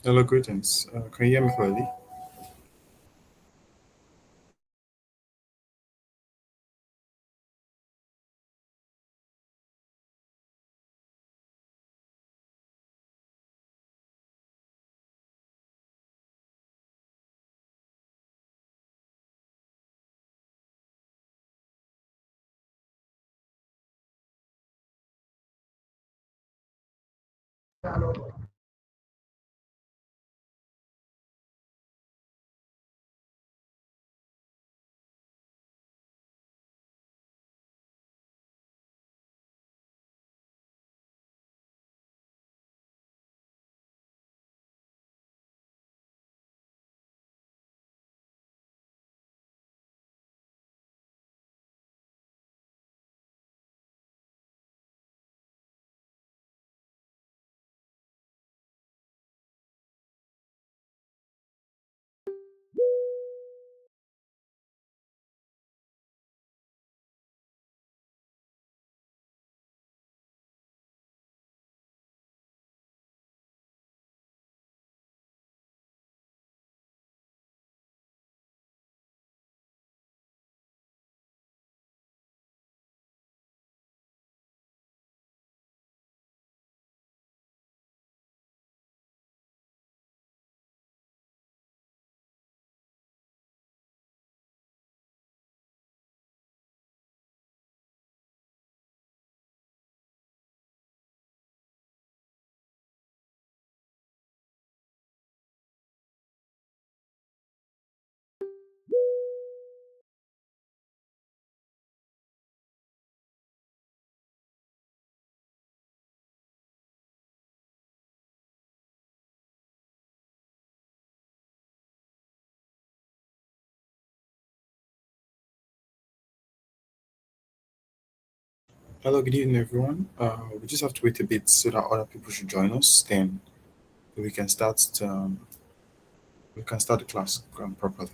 Hello, greetings. Can you hear me clearly? Hello, good evening, everyone. We just have to wait a bit so that other people should join us. Then we can start. We can start the class properly.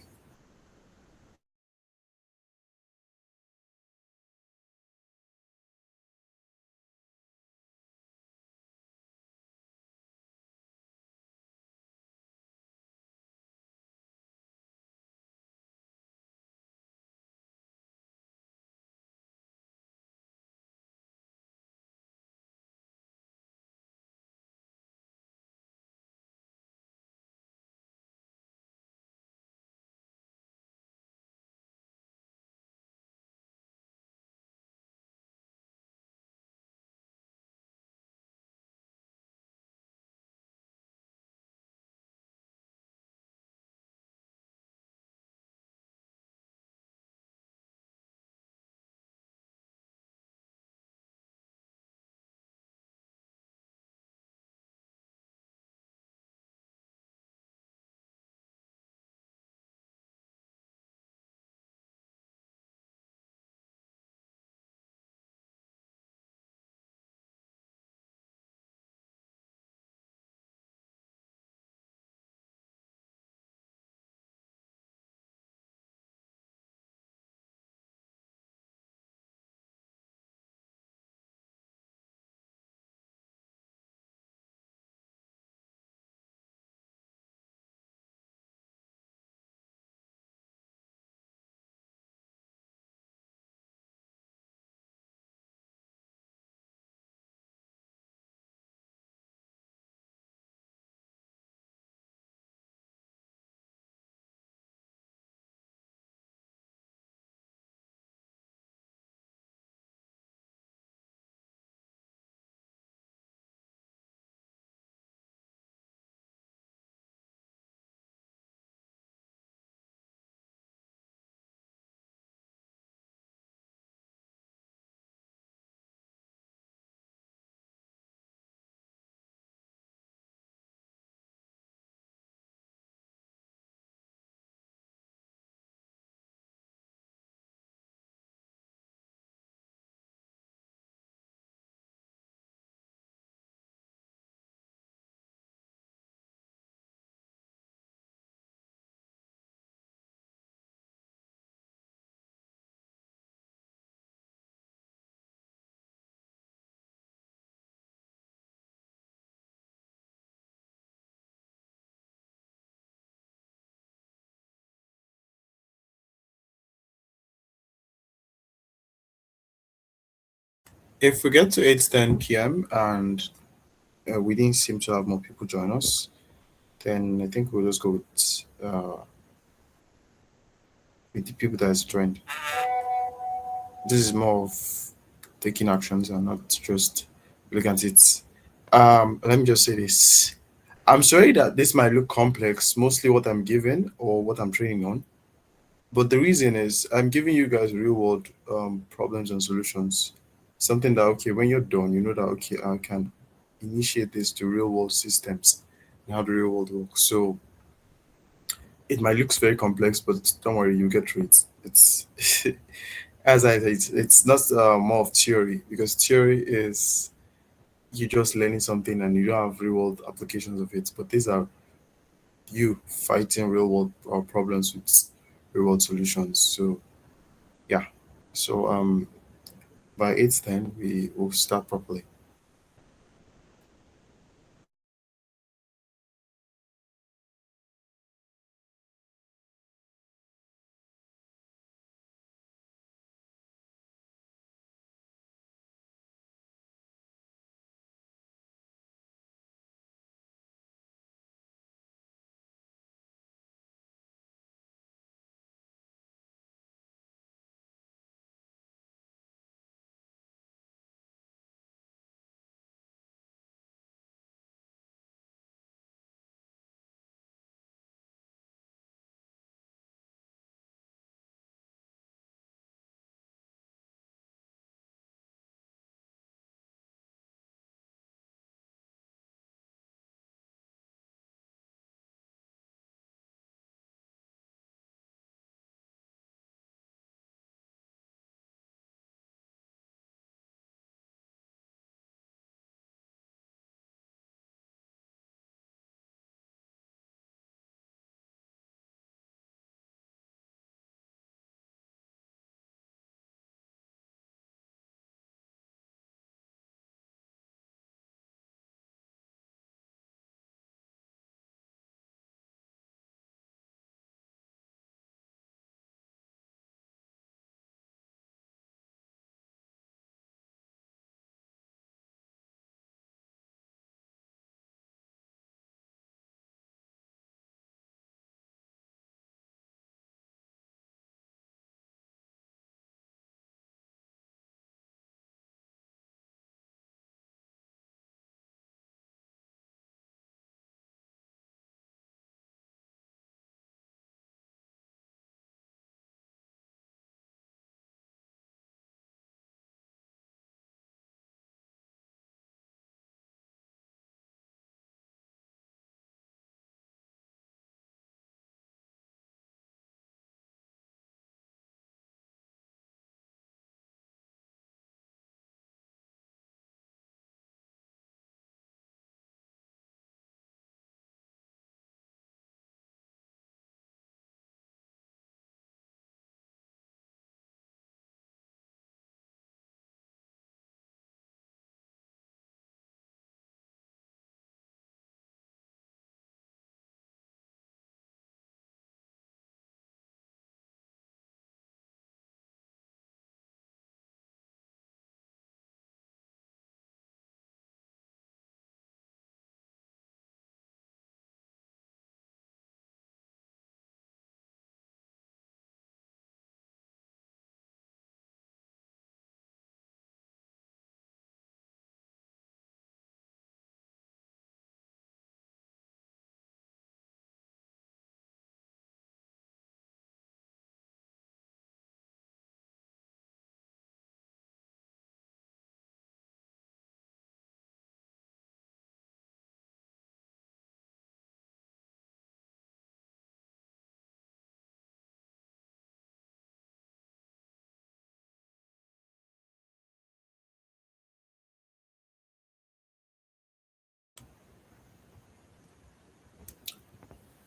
If we get to 8:10 p.m. and we didn't seem to have more people join us, then I think we'll just go with the people that has joined. This is more of taking actions and not just looking at it. Let me just say this. I'm sorry that this might look complex, mostly what I'm giving or what I'm training on. But the reason is I'm giving you guys real world problems and solutions. Something that, okay, when you're done, you know that, okay, I can initiate this to real world systems and how the real world works. So it might look very complex, but don't worry, you get through it. It's, as I said, it's not more of theory, because theory is you just learning something and you don't have real world applications of it. But these are you fighting real world problems with real world solutions. So yeah. So by 8:10 we will start properly.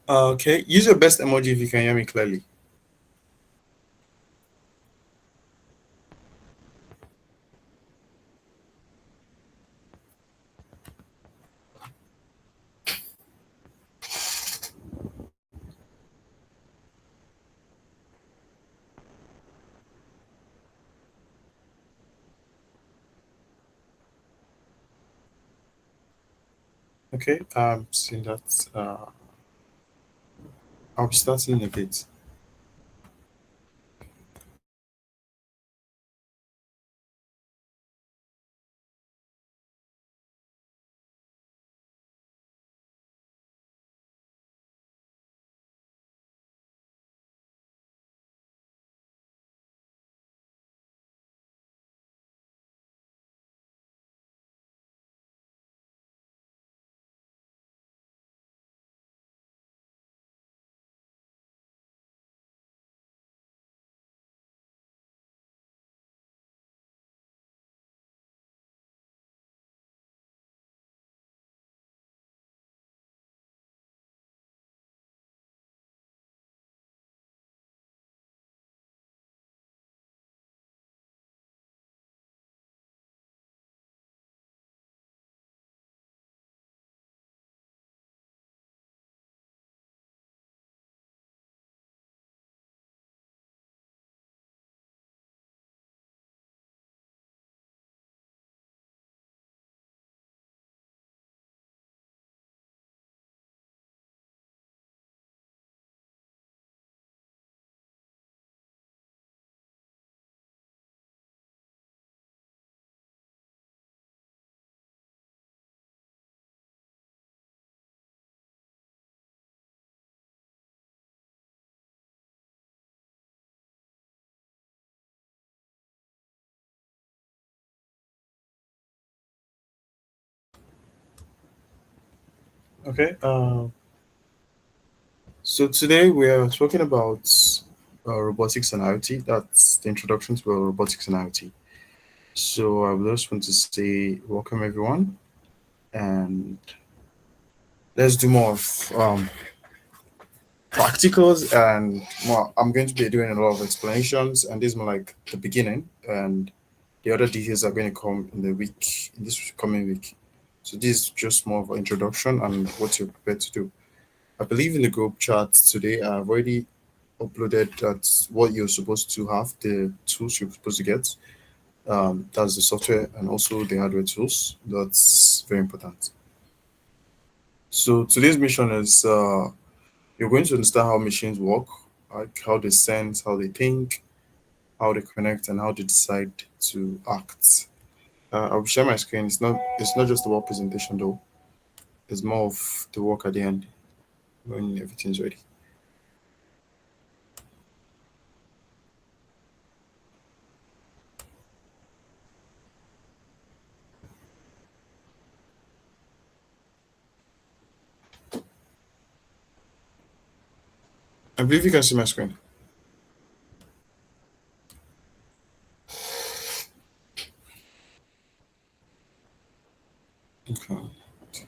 Okay, use your best emoji if you can hear me clearly. Okay, seeing that I'll be starting in a bit. Okay. So today we are talking about robotics and IoT. That's the introduction to robotics and IoT. So I just want to say welcome everyone, and let's do more of practicals and more. I'm going to be doing a lot of explanations, and this is more like the beginning, and the other details are going to come in this coming week. So this is just more of an introduction and what you're prepared to do. I believe in the group chat today. I've already uploaded that what you're supposed to have, the tools you're supposed to get. That's the software and also the hardware tools. That's very important. So today's mission is you're going to understand how machines work, like how they sense, how they think, how they connect, and how they decide to act. I'll share my screen. It's not just about presentation though. It's more of the work at the end when everything's ready. I believe you can see my screen. Okay. Okay.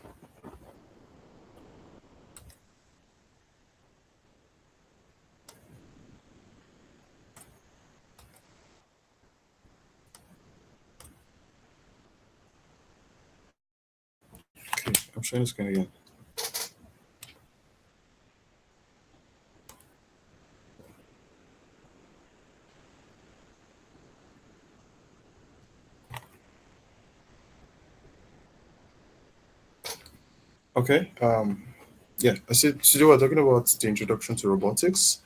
I'm sharing the screen again. Okay. Yeah. I said today we're talking about the introduction to robotics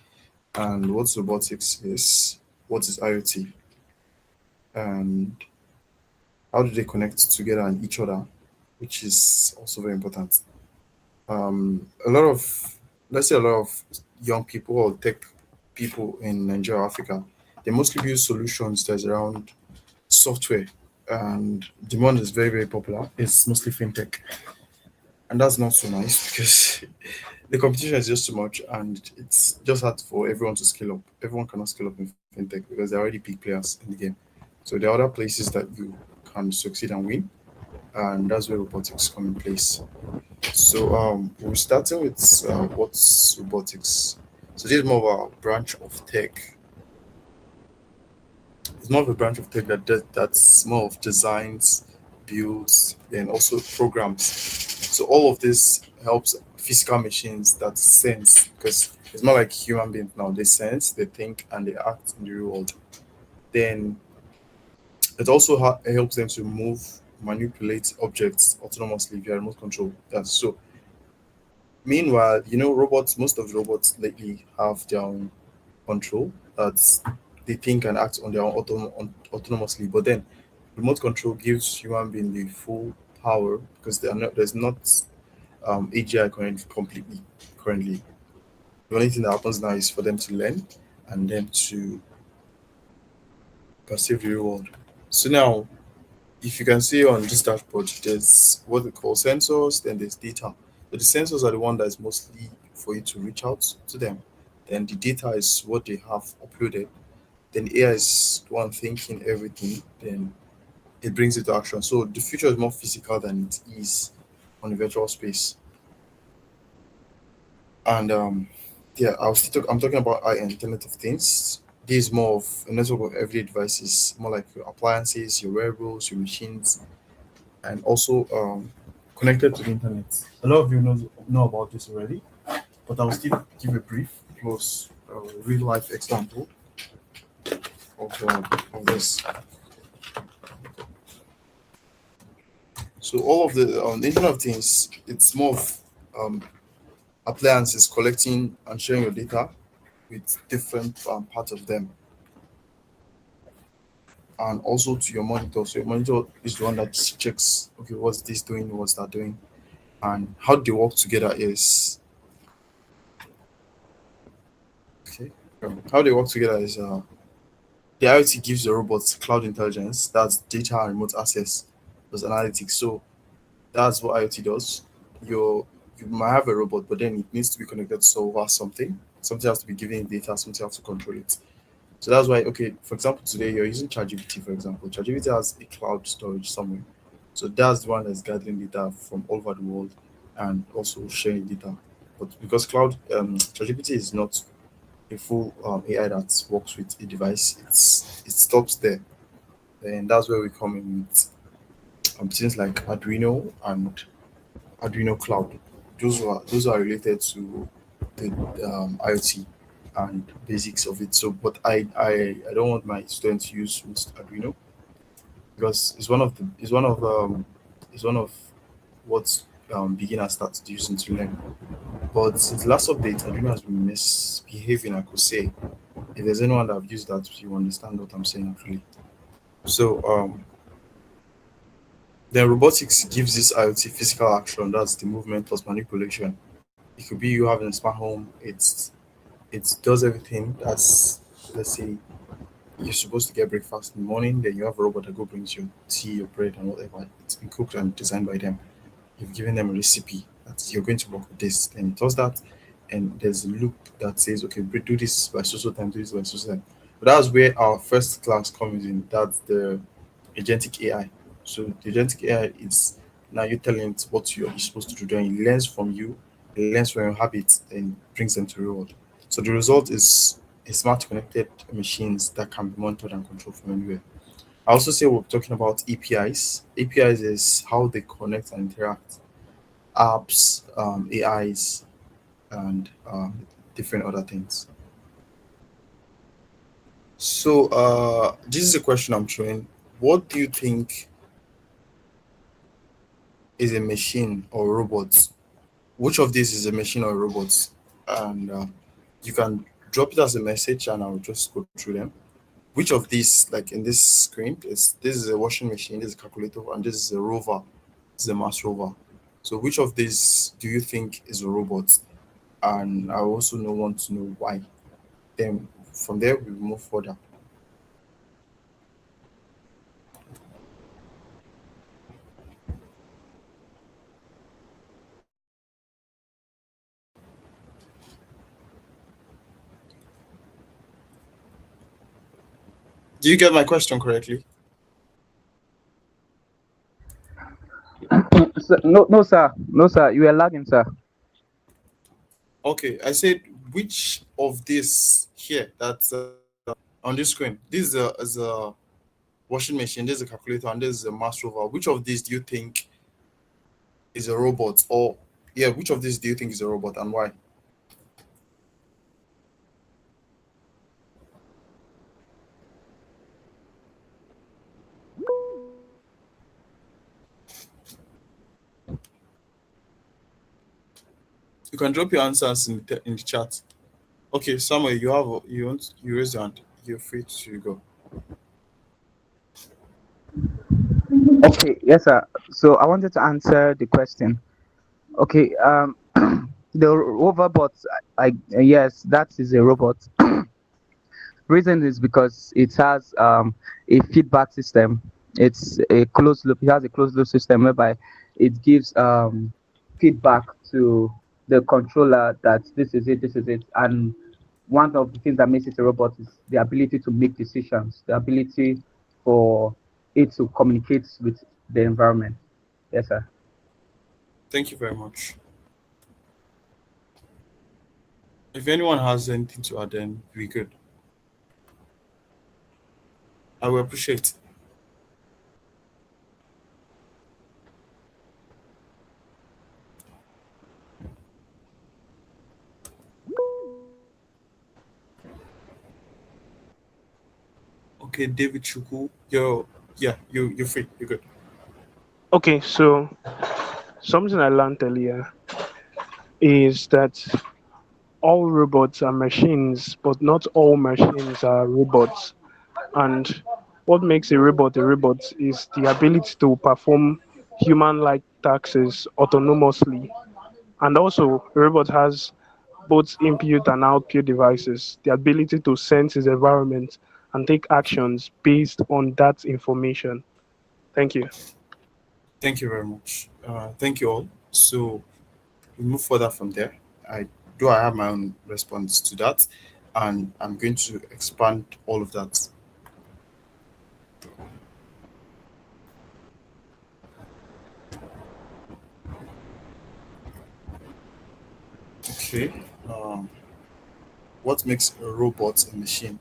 and what robotics is, what is IoT, and how do they connect together and each other, which is also very important. A lot of, let's say, a lot of young people or tech people in Nigeria, Africa, they mostly build solutions that's around software, and the one that's very, very popular is mostly fintech. And that's not so nice because the competition is just too much and it's just hard for everyone to scale up. Everyone cannot scale up in fintech because they're already big players in the game. So there are other places that you can succeed and win, and that's where robotics come in place. So we're starting with what's robotics. So this is more of a branch of tech. It's more of a branch of tech that's more of designs, builds, and also programs. So all of this helps physical machines that sense because it's not like human beings now. They sense, they think, and they act in the real world. Then it also helps them to move manipulate objects autonomously via remote control. That's so. Meanwhile, robots. Most of the robots lately have their own control that they think and act on their own autonomously. But then, remote control gives human being the full power because there's not AGI completely currently. The only thing that happens now is for them to learn and then to perceive the real world. So now, if you can see on this dashboard, there's what we call sensors, then there's data. So the sensors are the one that is mostly for you to reach out to them. Then the data is what they have uploaded. Then AI is the one thinking everything. Then it brings it to action. So the future is more physical than it is on the virtual space. And yeah, I'm talking about Internet of Things. This is more of a network of everyday devices, more like your appliances, your wearables, your machines, and also connected to the internet. A lot of you know about this already, but I will still give a brief, close, real life example of this. So all of the Internet of Things, it's more of um, appliances collecting and sharing your data with different parts of them, and also to your monitor. So your monitor is the one that checks, okay, what's this doing, what's that doing, and how they work together is okay. How they work together is the IoT gives the robots cloud intelligence, that's data and remote access, plus analytics. So that's what IoT does. You you might have a robot, but then it needs to be connected to solve something. Something has to be giving it data, something has to control it. So that's why, okay, for example, today you're using ChatGPT, for example. ChatGPT has a cloud storage somewhere. So that's the one that's gathering data from all over the world and also sharing data. But because ChatGPT is not a full AI that works with a device, it stops there. And that's where we come in with things like Arduino and Arduino Cloud. Those are related to the IoT and basics of it. So, but I don't want my students to use most Arduino because it's one of what beginners start using to learn. But since the last update, Arduino has been misbehaving. I could say, if there's anyone that have used that, you understand what I'm saying actually. So then robotics gives this IoT physical action. That's the movement plus manipulation. It could be you having a smart home. It does everything. That's, let's say you're supposed to get breakfast in the morning, then you have a robot that go brings you tea, your bread, and whatever. It's been cooked and designed by them. You've given them a recipe that you're going to work with this, and it does that. And there's a loop that says, okay, do this by so time, do this by so time. But that's where our first class comes in. That's the agentic AI. So the agentic AI is now you telling it what you're supposed to do. Then it learns from you, it learns from your habits, and brings them to reward. So the result is a smart connected machines that can be monitored and controlled from anywhere. I also say we're talking about APIs. APIs is how they connect and interact. Apps, AIs, and different other things. So this is a question I'm throwing. What do you think is a machine or robot? Which of these is a machine or a robot? And you can drop it as a message, and I'll just go through them. Which of these, like in this screen, is this is a washing machine, this is a calculator, and this is a rover, this is a Mars rover. So which of these do you think is a robot? And I also want to know why. Then from there we move further. Do you get my question correctly? No, no, sir. No, sir. You are lagging, sir. Okay, I said which of this here that's on this screen. This is a washing machine, this is a calculator, and this is a Mars rover. Which of these do you think is a robot? Or yeah, which of these do you think is a robot and why? You can drop your answers in the chat. Okay, Samuel, you raised your hand. You're free to go. Okay, yes, sir. So I wanted to answer the question. Okay, the robot, yes, that is a robot. Reason is because it has a feedback system. It's a closed loop. It has a closed loop system whereby it gives feedback to the controller that this is it. And one of the things that makes it a robot is the ability to make decisions, the ability for it to communicate with the environment. Yes, sir. Thank you very much. If anyone has anything to add, then we could. I will appreciate. Okay, David Chuku, you're free. You're good. Okay, so something I learned earlier is that all robots are machines, but not all machines are robots. And what makes a robot is the ability to perform human like tasks autonomously. And also, a robot has both input and output devices, the ability to sense its environment and take actions based on that information. Thank you. Thank you very much. Thank you all. So we move further from there. I have my own response to that, and I'm going to expand all of that. Okay. Um, what makes a robot a machine?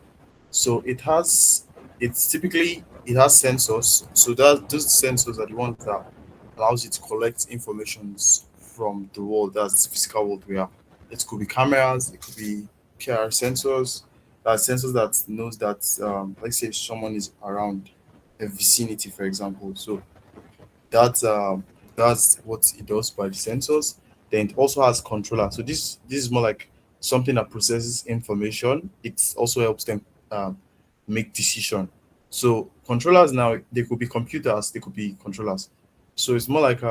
So it has sensors. So that those sensors are the ones that allows it to collect informations from the world. That's the physical world we are. It could be cameras, it could be PR sensors. That sensors that knows that let's say someone is around a vicinity, for example. So that's that's what it does by the sensors. Then it also has controller. So this is more like something that processes information. It also helps them make decision. So controllers now, they could be computers, they could be controllers. So it's more like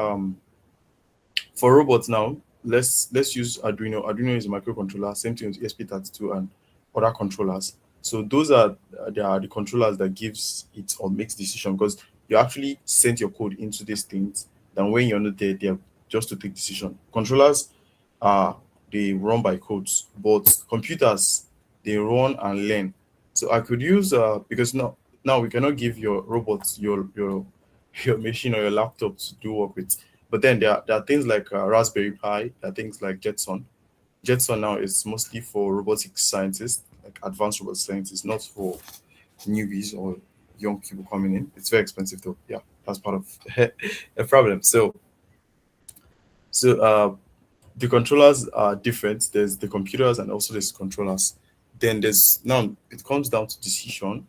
for robots now, let's use Arduino. Arduino is a microcontroller, same thing with ESP32 and other controllers. So those are they are the controllers that gives it or makes decision, because you actually send your code into these things. Then when you're not there, they're just to take decision. Controllers are they run by codes, but computers they run and learn. So I could use because now we cannot give your robots your machine or your laptop to do work with. But then there are things like Raspberry Pi, there are things like Jetson. Jetson now is mostly for robotics scientists, like advanced robot scientists, not for newbies or young people coming in. It's very expensive though. Yeah, that's part of a problem. So the controllers are different. There's the computers and also there's controllers. Then there's now it comes down to decision.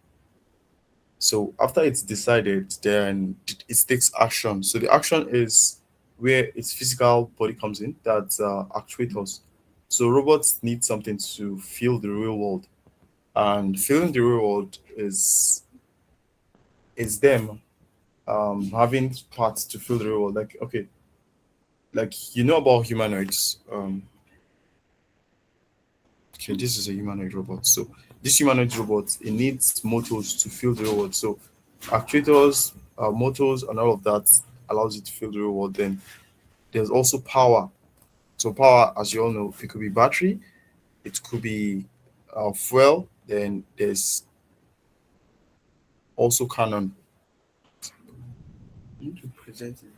So after it's decided, then it takes action. So the action is where its physical body comes in. That's actuators. So robots need something to feel the real world, and feeling the real world is them having parts to feel the real world. Like okay, like you know about humanoids. Okay, this is a humanoid robot. So this humanoid robot it needs motors to feel the real world. So actuators, motors, and all of that allows it to feel the real world. Then there's also power. So power, as you all know, it could be battery, it could be fuel. Then there's also cannon. I need to present it.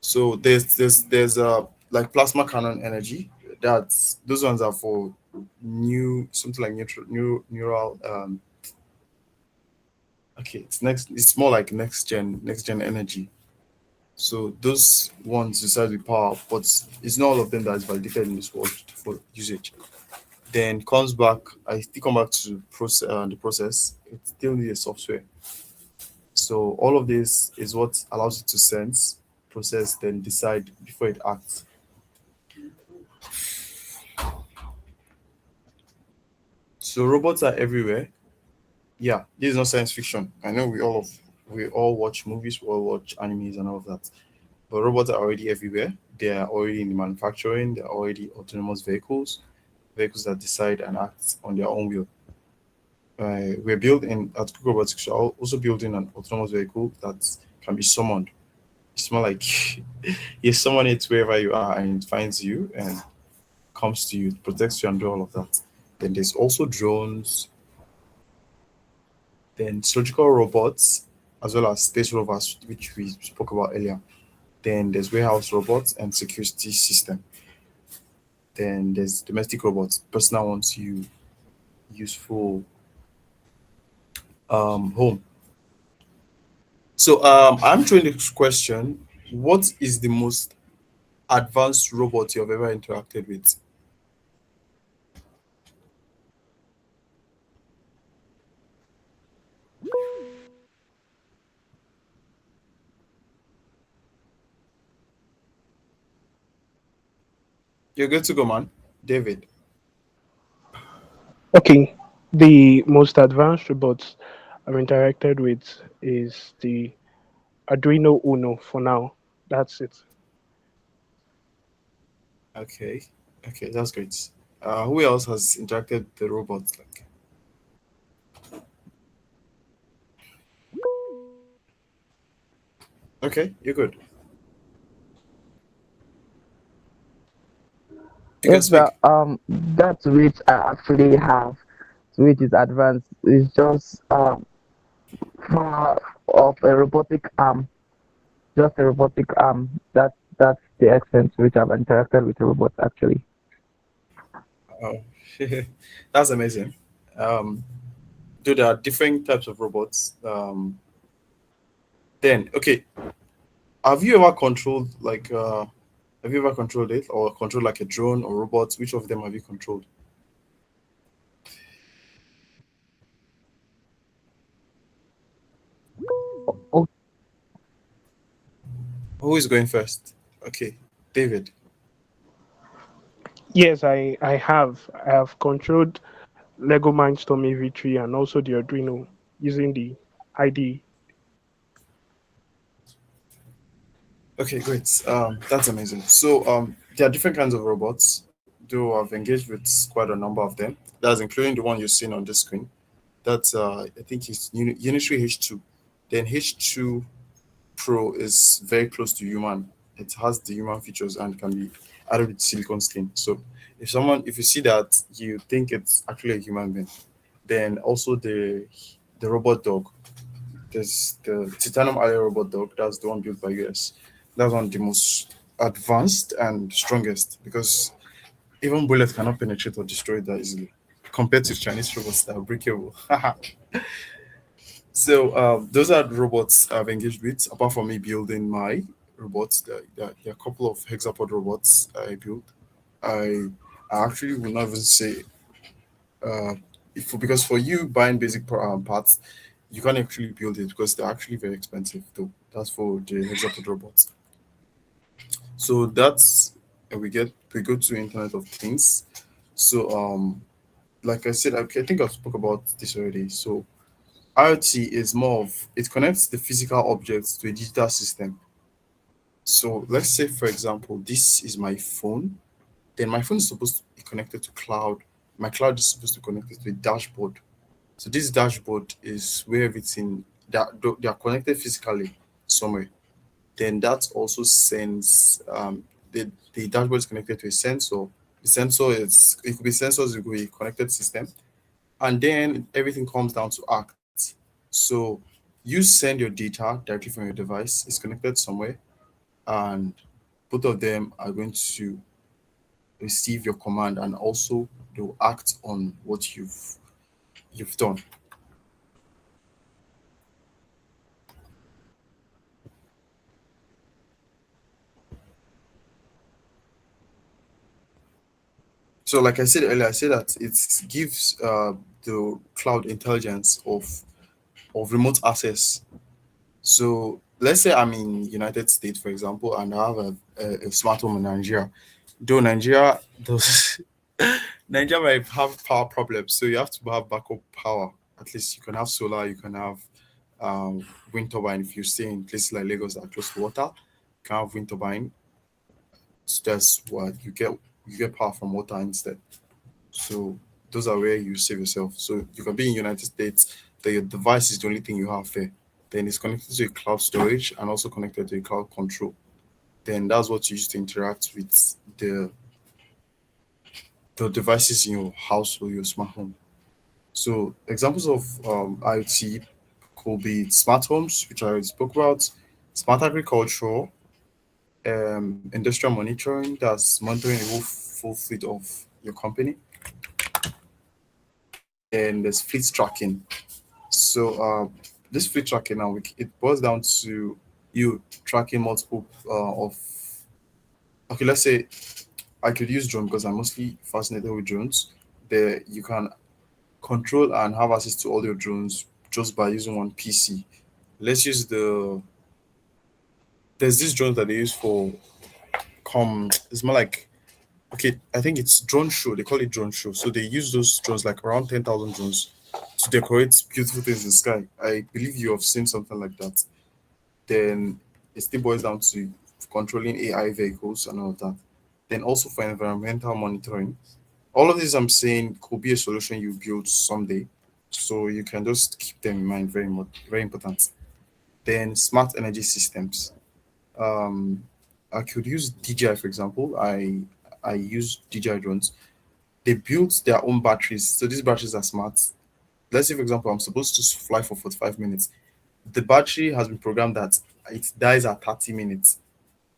So there's like plasma cannon energy. That's those ones are for new something like neural okay, it's more like next gen energy. So those ones decide the power, but it's not all of them that is validated in this world for usage. Then comes back, I still come back to the process. It still needs a software. So all of this is what allows it to sense, process, then decide before it acts. So robots are everywhere. Yeah, this is not science fiction. I know we all watch movies, we all watch animes and all of that. But robots are already everywhere. They are already in the manufacturing. They're already autonomous vehicles, vehicles that decide and act on their own will. We're building at Google Robotics. We're also building an autonomous vehicle that can be summoned. It's more like you summon it wherever you are, and it finds you and comes to you, protects you, and do all of that. Then there's also drones, then surgical robots, as well as space rovers, which we spoke about earlier. Then there's warehouse robots and security system. Then there's domestic robots, personal ones you use for home. So I'm throwing this question: what is the most advanced robot you've ever interacted with? You're good to go, man. David. Okay, the most advanced robots I've interacted with is the Arduino Uno for now. That's it. Okay. Okay, that's great. Who else has interacted with the robots? Like, okay, you're good. You can Yes, sir. speak. That which I actually have, which is advanced, is just more of a robotic arm, just a robotic arm. That's the extent to which I've interacted with a robot actually. Oh, that's amazing. Um, though there are different types of robots. Then, okay, have you ever controlled like have you ever controlled it or controlled like a drone or robot? Which of them have you controlled? Oh, Who is going first? Okay, David. Yes, I have controlled Lego Mindstorm AV3 and also the Arduino using the ID. Okay, great. That's amazing. So, there are different kinds of robots. Though I've engaged with quite a number of them. That's including the one you're seeing on the screen. That's I think it's Unitary H2. Then H2 Pro is very close to human. It has the human features and can be added with silicon skin. So, if you see that, you think it's actually a human being. Then also the robot dog. There's the titanium alloy robot dog. That's the one built by US. That's one of the most advanced and strongest because even bullets cannot penetrate or destroy it that easily compared to Chinese robots that are breakable. So those are the robots I've engaged with. Apart from me building my robots, there are a couple of hexapod robots I built. I I actually will not even say uh, if because for you buying basic parts, you can't actually build it because they're actually very expensive though. That's for the hexapod robots. So that's we go to Internet of Things. So like I said, I think I spoke about this already. So IoT is more of it connects the physical objects to a digital system. So let's say for example, this is my phone. Then my phone is supposed to be connected to cloud. My cloud is supposed to connect it to a dashboard. So this dashboard is where everything that they are connected physically somewhere. Then that also sends the dashboard is connected to a sensor. The sensor is it could be sensors, it could be a connected system, and then everything comes down to act. So you send your data directly from your device, it's connected somewhere, and both of them are going to receive your command and also they'll act on what you've done. So like I said earlier, I said that it gives the cloud intelligence of remote access. So let's say I'm in United States, for example, and I have a smart home in Nigeria. Though Nigeria does Nigeria might have power problems, so you have to have backup power. At least you can have solar, you can have wind turbine. If you stay in places like Lagos that are close to water, you can have wind turbine. So that's what you get power from water instead. So those are where you save yourself. So you can be in United States, that your device is the only thing you have there. Then it's connected to a cloud storage and also connected to a cloud control. Then that's what you use to interact with the devices in your house or your smart home. So examples of IoT could be smart homes, which I already spoke about, smart agriculture, industrial monitoring, that's monitoring the whole full fleet of your company, and there's fleet tracking. So this fleet tracking now it boils down to you tracking multiple of okay, let's say I could use drone because I'm mostly fascinated with drones. There you can control and have access to all your drones just by using one PC. Let's use there's this drones that they use for it's more like okay, I think it's drone show. They call it drone show. So they use those drones like around 10,000 drones to decorate beautiful things in the sky. I believe you have seen something like that. Then it still boils down to controlling AI vehicles and all of that. Then also for environmental monitoring. All of this I'm saying could be a solution you build someday. So you can just keep them in mind very much, very important. Then smart energy systems. Um, I could use DJI for example. I use DJI drones. They built their own batteries. So these batteries are smart. Let's say for example I'm supposed to fly for 45 minutes. The battery has been programmed that it dies at 30 minutes.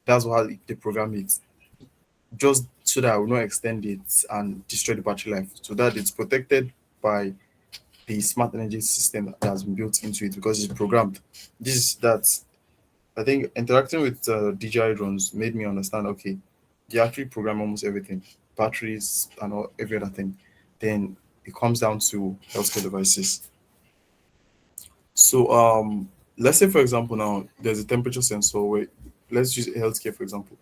That's how they program it. Just so that I will not extend it and destroy the battery life. So that it's protected by the smart energy system that has been built into it because it's programmed. This is that I think interacting with DJI drones made me understand okay, they actually program almost everything, batteries and all, every other thing. Then it comes down to healthcare devices. So let's say for example now there's a temperature sensor where let's use healthcare for example.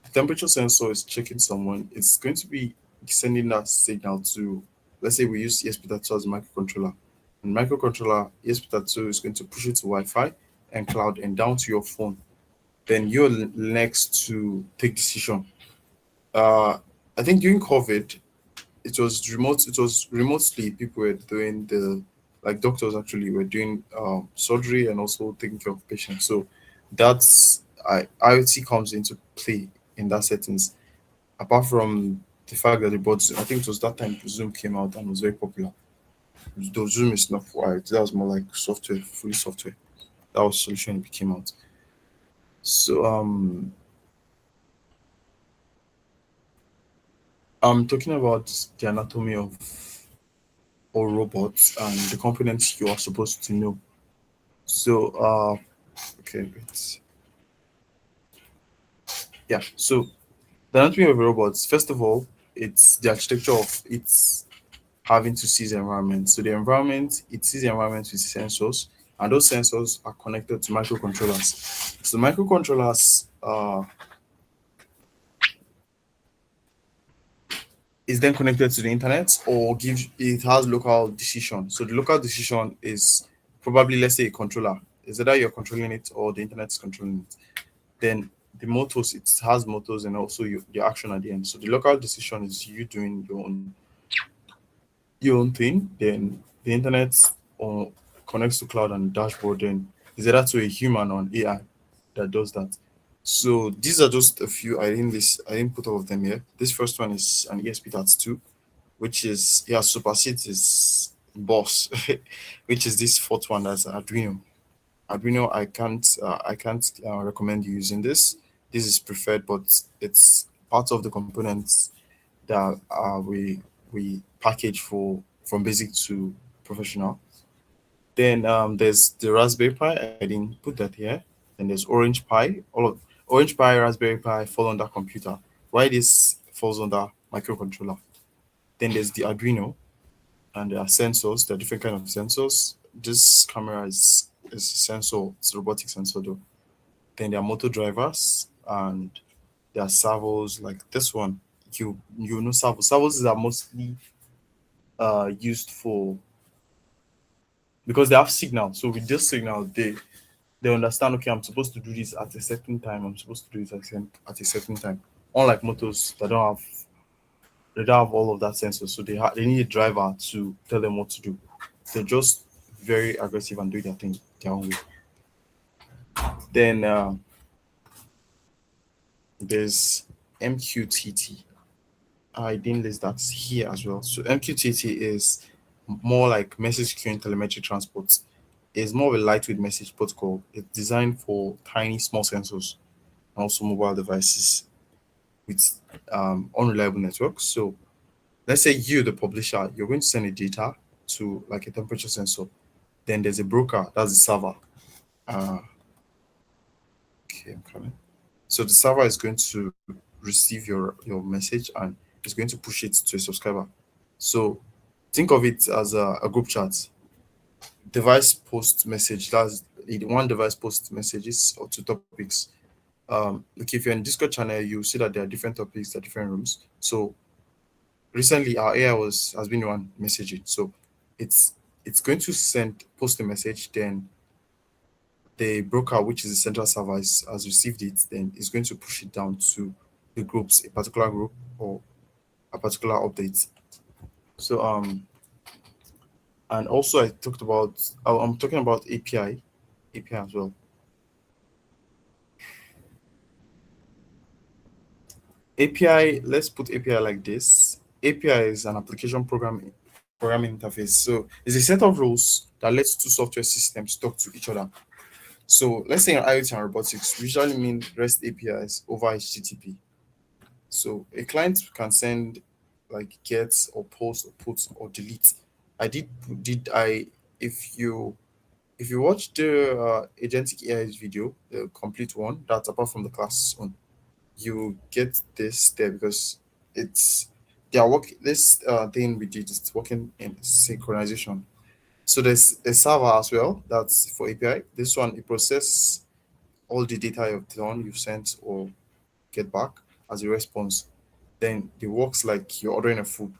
The temperature sensor is checking someone. It's going to be sending that signal to let's say we use ESP32 as a microcontroller. And microcontroller ESP32 is going to push it to Wi-Fi and cloud and down to your phone. Then you're next to take decision. Uh, I think during COVID, it was remote. It was remotely people were doing the like doctors actually were doing surgery and also taking care of patients. So that's IoT comes into play in that settings. Apart from the fact that they bought, I think it was that time Zoom came out and was very popular. Though Zoom is not for IoT, that was more like software, free software. That was solution it came out. So I'm talking about the anatomy of all robots and the components you are supposed to know. So okay, wait. Yeah. So the anatomy of robots, first of all, it's the architecture of its having to see the environment. So the environment, it sees the environment with sensors, and those sensors are connected to microcontrollers. So microcontrollers is then connected to the internet or gives it has local decision. So the local decision is probably let's say a controller. Is either you're controlling it or the internet is controlling it. Then the motors, it has motors and also the action at the end. So the local decision is you doing your own thing. Then the internet or connects to cloud and dashboard. Then is either to a human or an AI that does that. So these are just a few. I didn't put all of them here. This first one is an ESP32, which is yeah supersedes his boss, which is this fourth one that's Arduino. Arduino, I can't recommend you using this. This is preferred, but it's part of the components that we package for from basic to professional. Then there's the Raspberry Pi. I didn't put that here. Then there's Orange Pi. All of Orange Pi, Raspberry Pi fall under computer. Why this falls under microcontroller? Then there's the Arduino, and there are sensors. There are different kind of sensors. This camera is a sensor. It's a robotic sensor though. Then there are motor drivers and there are servos like this one. like you know servos are mostly used for because they have signal. So with this signal, they understand. Okay, I'm supposed to do this at a certain time. I'm supposed to do this at a certain time. Unlike motors that don't have all of that sensor, so they need a driver to tell them what to do. They're just very aggressive and doing their thing their own way. Then there's MQTT. I didn't list that here as well. So MQTT is more like message queuing telemetry transport. It's more of a lightweight message protocol. It's designed for tiny small sensors and also mobile devices with unreliable networks. So let's say you, the publisher, you're going to send a data to like a temperature sensor. Then there's a broker, that's the server. Uh, okay, I'm coming. So the server is going to receive your message and it's going to push it to a subscriber. So think of it as a group chat. Device post message. That's one device post messages or two topics. Okay, if you're in Discord channel, you see that there are different topics, there are different rooms. So recently our AI was has been the one messaging. So it's it's going to send post a message, then the broker, which is the central server, has received it, then it's going to push it down to the groups, a particular group or a particular update. So and also I talked about I'm talking about API as well. API, let's put API like this. API is an application programming interface. So it's a set of rules that lets two software systems talk to each other. So let's say in IoT and robotics, we usually mean REST APIs over HTTP. So a client can send like get or post or put or delete. I did I if you watch the agentic AI video, the complete one, that's apart from the class one, you get this there because it's they are working this thing we did is working in synchronization. So there's a server as well that's for API. This one it process all the data you've done, you've sent or get back as a response. Then it works like you're ordering a food.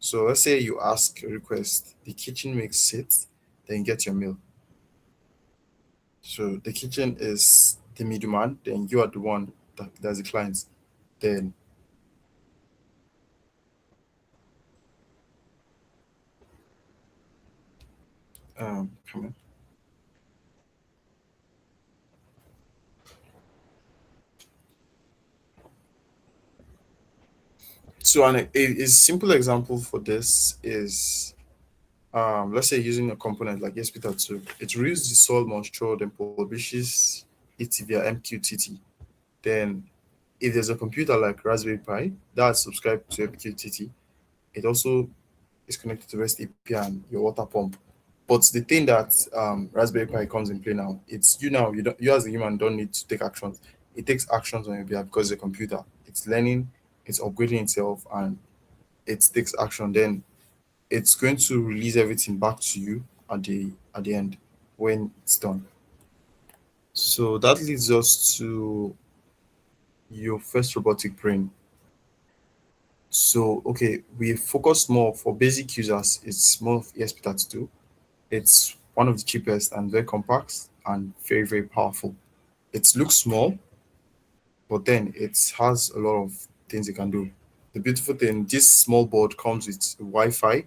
So let's say you ask a request, the kitchen makes it, then you get your meal. So the kitchen is the middleman, then you are the one that's the client. Then come on. So a simple example for this is let's say using a component like SP2, it reads the soil moisture, then publishes it via MQTT. Then if there's a computer like Raspberry Pi that's subscribed to MQTT, it also is connected to REST API and your water pump. But the thing that Raspberry Pi comes in play now, it's you now, you as a human don't need to take actions. It takes actions on your behalf because it's a computer. It's learning, it's upgrading itself, and it takes action. Then it's going to release everything back to you at the end when it's done. So that leads us to your first robotic brain. So okay, we focus more for basic users. It's more of ESP32. It's one of the cheapest and very compact and very powerful. It looks small, but then it has a lot of things it can do. The beautiful thing, this small board comes with Wi-Fi,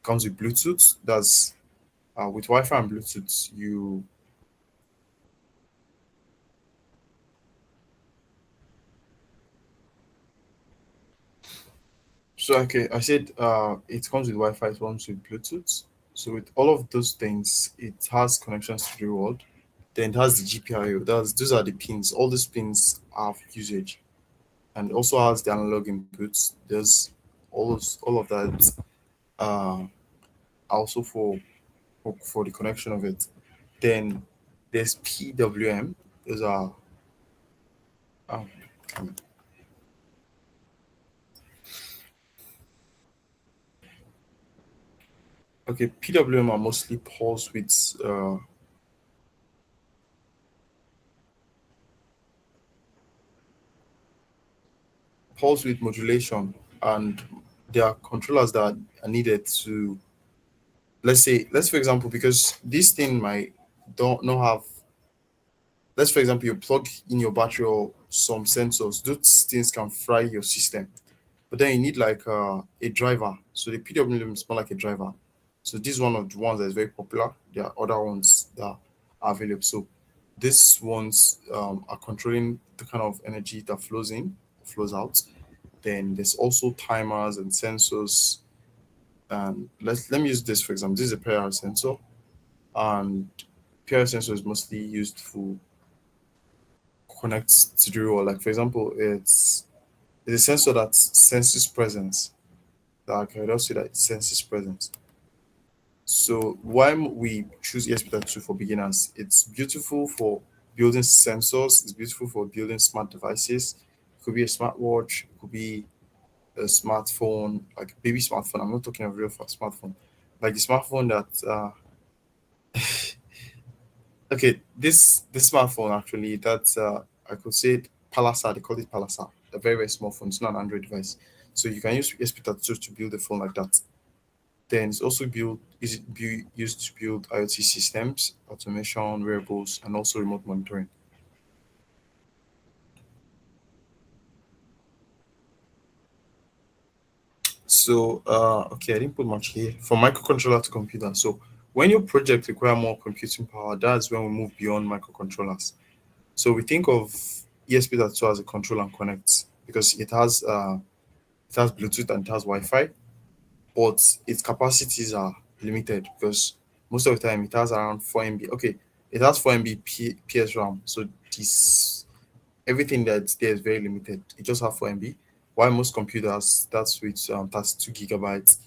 comes with Bluetooth. That's with Wi-Fi and Bluetooth, you so okay. I said it comes with Wi-Fi, it comes with Bluetooth. So with all of those things, it has connections to the real world. Then it has the GPIO. Those are the pins. All these pins have usage, and also has the analog inputs. There's all of that. Uh, also for the connection of it. Then there's PWM. Those are um, okay. PWM are mostly pulse width modulation, and there are controllers that are needed to, let's for example, because this thing might don't not have, let's for example you plug in your battery or some sensors, those things can fry your system. But then you need like a driver. So the PWM is more like a driver. So this is one of the ones that is very popular. There are other ones that are available. So these ones are controlling the kind of energy that flows in, flows out. Then there's also timers and sensors. And let me use this for example. This is a PIR sensor, and PIR sensor is mostly used for connect to the real. Like for example, it's a sensor that senses presence. That I can also say that it senses presence. So why we choose ESP32 for beginners? It's beautiful for building sensors. It's beautiful for building smart devices. It could be a smartwatch. It could be a smartphone, like a baby smartphone. I'm not talking of real smartphone, like the smartphone that. Okay, this smartphone actually that's I could say Palasa. They call it Palasa. A very very small phone. It's not an Android device. So you can use ESP32 to build a phone like that. Then it's also used to build IoT systems, automation, wearables, and also remote monitoring. So, okay, I didn't put much here. From microcontroller to computer. So, when your project require more computing power, that's when we move beyond microcontrollers. So, we think of ESP32 as a control and connect because it has Bluetooth and it has Wi-Fi, but its capacities are limited because most of the time it has around 4 MB. Okay, it has 4 MB PS RAM, so this everything that's there is very limited. It just has 4 MB. While most computers starts with 32 gigabytes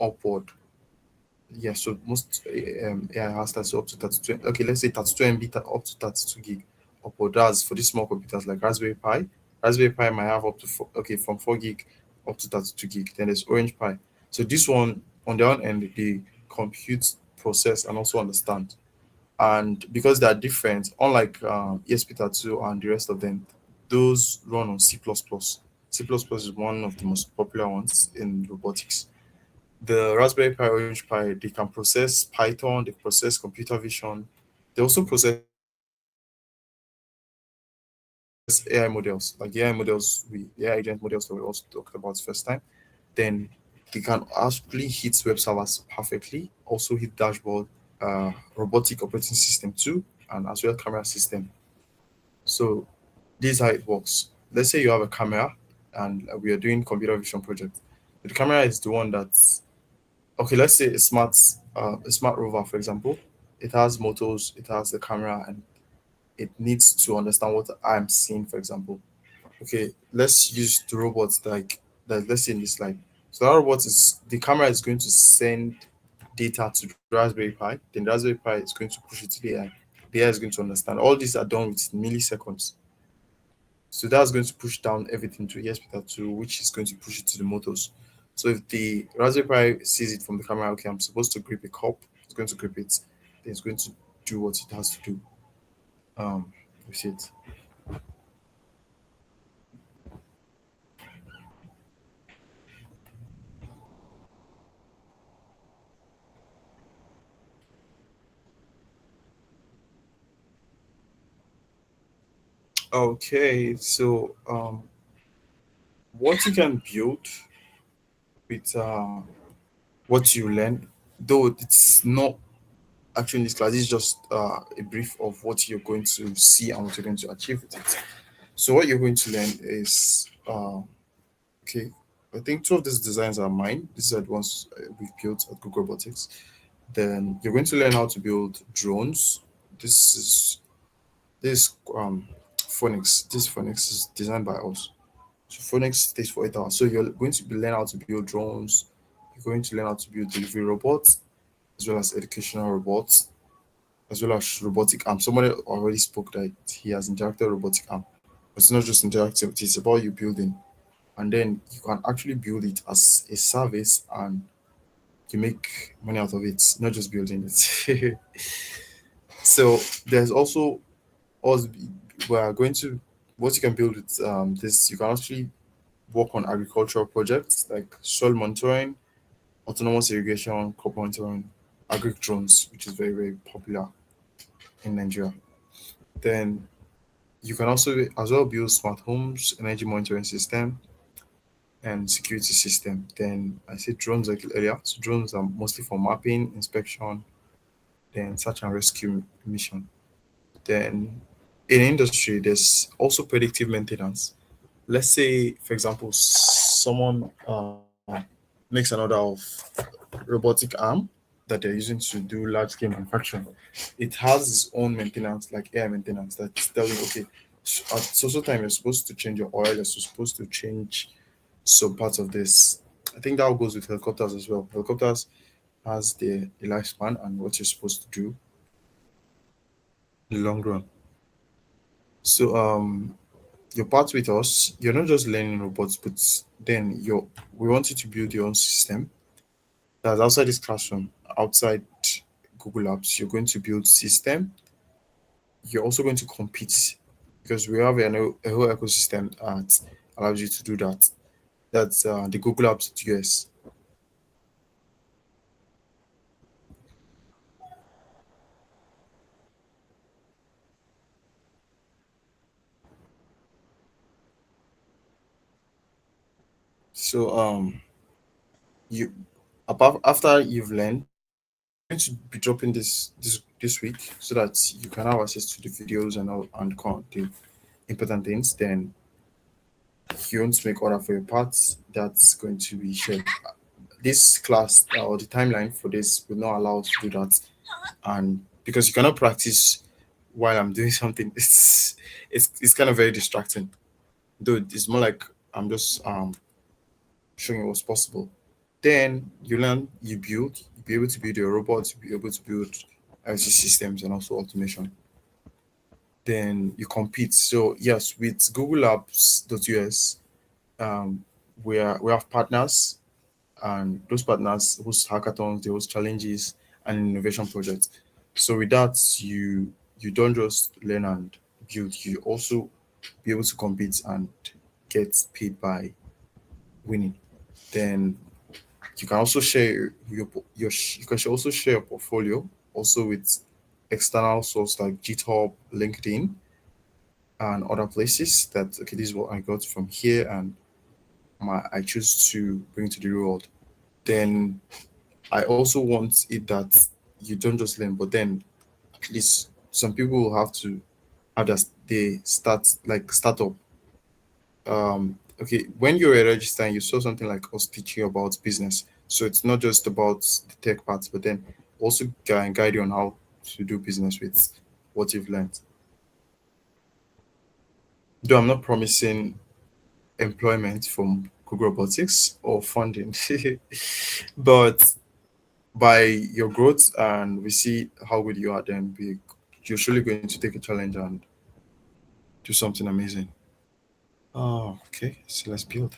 upward. Yeah, so most AI has that's up to 32. Okay, let's say 32 MB up to 32 gig upward. That's for these small computers like Raspberry Pi. Raspberry Pi might have up to okay, from 4 gig up to 32 gig. Then there's Orange Pi. So this one on the one end they compute, process, and also understand. And because they are different, unlike ESP32 and the rest of them, those run on C++. C++ is one of the most popular ones in robotics. The Raspberry Pi, Orange Pi, they can process Python, they process computer vision, they also process AI models. Like the AI models, the AI agent models that we also talked about the first time. Then they can actually hit web servers perfectly, also hit dashboard, robotic operating system too, and as well camera system. So this is how it works. Let's say you have a camera and we are doing computer vision project. The camera is the one that's okay. Let's say a smart rover, for example. It has motors, it has the camera, and it needs to understand what I'm seeing, for example. Okay, let's use the robots like that. Let's say in this slide. So that robot is the camera is going to send data to the Raspberry Pi. Then the Raspberry Pi is going to push it to the AI. The AI is going to understand. All these are done with milliseconds. So that's going to push down everything to ESP32, which is going to push it to the motors. So if the Raspberry Pi sees it from the camera, okay, I'm supposed to grip a cup, it's going to grip it. Then it's going to do what it has to do with it. Okay, so what you can build with what you learn, though it's not actually in this class, it's just a brief of what you're going to see and what you're going to achieve with it. So what you're going to learn is okay. I think two of these designs are mine. These are the ones we've built at Google Robotics. Then you're going to learn how to build drones. This is this Phoenix. This Phoenix is designed by us. So Phoenix stays for 8 hours. So you're going to be learn how to build drones. You're going to learn how to build delivery robots, as well as educational robots, as well as robotic arm. Somebody already spoke that he has interactive robotic arm. But it's not just interactivity, it's about you building. And then you can actually build it as a service and you make money out of it, not just building it. So there's also us we are going to what you can build with this you can actually work on agricultural projects like soil monitoring, autonomous irrigation, crop monitoring, agri drones, which is very, very popular in Nigeria. Then you can also as well build smart homes, energy monitoring system, and security system. Then I said drones like earlier. So drones are mostly for mapping, inspection, then search and rescue mission. Then in industry, there's also predictive maintenance. Let's say, for example, someone makes an order of robotic arm that they're using to do large scale manufacturing. It has its own maintenance, like air maintenance, that's telling, okay, at so time you're supposed to change your oil, you're supposed to change some parts of this. I think that goes with helicopters as well. Helicopters has the lifespan and what you're supposed to do in the long run. So your part with us, you're not just learning robots, but then we want you to build your own system that's outside this classroom, outside Google Labs. You're going to build system. You're also going to compete because we have a whole ecosystem that allows you to do that. That's the Google Labs US. So you apart after you've learned, I'm going to be dropping this week so that you can have access to the videos and all and the important things. Then you want to make order for your parts. That's going to be shared. This class or the timeline for this will not allow us to do that, and because you cannot practice while I'm doing something, it's kind of very distracting. Though it's more like I'm just showing you what's possible. Then you learn, you build, you be able to build your robots, you be able to build IoT systems and also automation. Then you compete. So yes, with Google Labs.us, um, we have partners, and those partners host hackathons, they host challenges and innovation projects. So with that, you don't just learn and build, you also be able to compete and get paid by winning. Then you can also share you can also share your portfolio also with external source like GitHub, LinkedIn, and other places. That okay, this is what I got from here, and I choose to bring to the world. Then I also want it that you don't just learn, but then at least some people will have to have that they start like startup. Okay, when you were registering, you saw something like us teaching you about business. So it's not just about the tech parts, but then also guide you on how to do business with what you've learned. Though I'm not promising employment from Google Robotics or funding, but by your growth and we see how good you are, then you're surely going to take a challenge and do something amazing. Oh, okay. So let's build.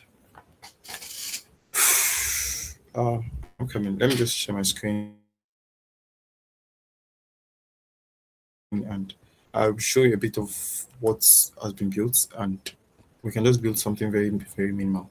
I'm coming. Let me just share my screen and I'll show you a bit of what has been built, and we can just build something very, very minimal.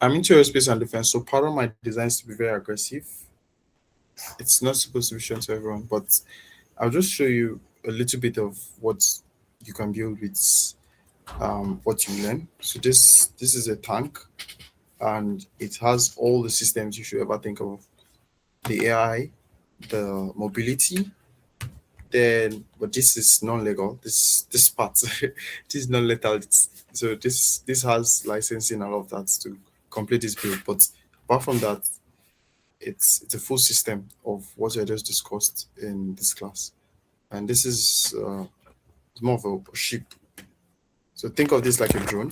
I'm into aerospace and defense, so part of my design is to be very aggressive. It's not supposed to be shown to everyone, but I'll just show you a little bit of what you can build with what you learn. So this is a tank, and it has all the systems you should ever think of: the AI, the mobility. Then, but this is non-legal. This part, this is non-lethal. So this has licensing and all of that to complete this build. But apart from that, it's a full system of what I just discussed in this class. And this is more of a ship. So think of this like a drone,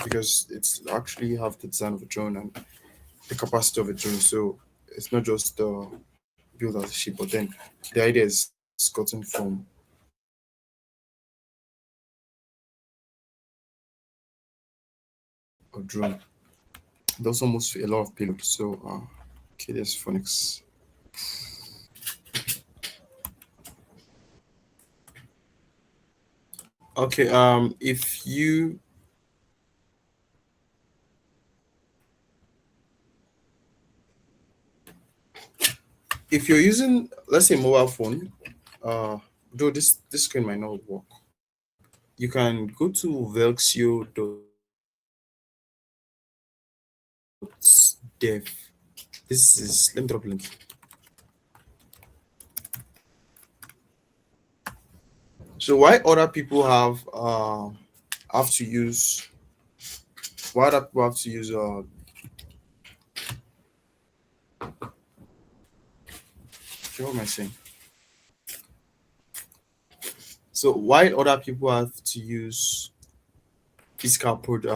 because it's actually have the design of a drone and the capacity of a drone. So it's not just built as a ship, but then the idea is gotten from a drone. It also moves a lot of payload. So okay, there's phonics. Okay, if you're using, let's say, mobile phone, uh though this screen might not work, you can go to vexio.dev. This is, let me drop a link. So why other people have to use why other people have to use okay, what am I saying? So why other people have to use physical prod